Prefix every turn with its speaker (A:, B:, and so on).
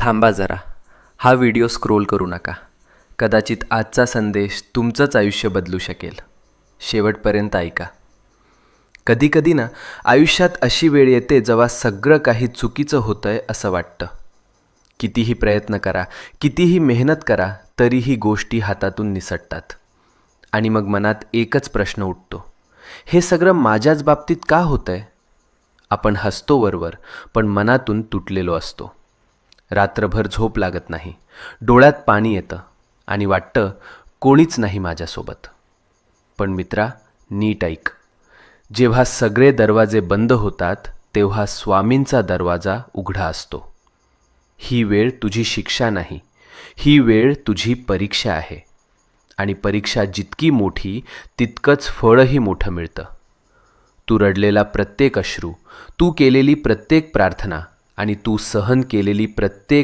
A: थांबा जरा. हा व्हिडिओ स्क्रोल करू नका. कदाचित आजचा संदेश तुमचंच आयुष्य बदलू शकेल. शेवटपर्यंत ऐका. कधीकधी ना आयुष्यात अशी वेळ येते जेव्हा सगळं काही चुकीचं होतंय असं वाटतं. कितीही प्रयत्न करा, कितीही मेहनत करा, तरीही गोष्टी हातातून निसटतात. आणि मग मनात एकच प्रश्न उठतो, हे सगळं माझ्याच बाबतीत का होतंय? आपण हसतो वरवर, पण मनातून तुटलेलो असतो. रात्रभर झोप लागत नाही, डोळ्यात पाणी येतं आणि वाटतं कोणीच नाही माझ्यासोबत. पण मित्रा, नीट ऐक. जेव्हा सगळे दरवाजे बंद होतात तेव्हा स्वामींचा दरवाजा उघडा असतो. ही वेळ तुझी शिक्षा नाही, ही वेळ तुझी परीक्षा आहे. आणि परीक्षा जितकी मोठी तितकंच फळही मोठं मिळतं. तू रडलेला प्रत्येक अश्रू, तू केलेली प्रत्येक प्रार्थना आणि तू सहन केलेली प्रत्येक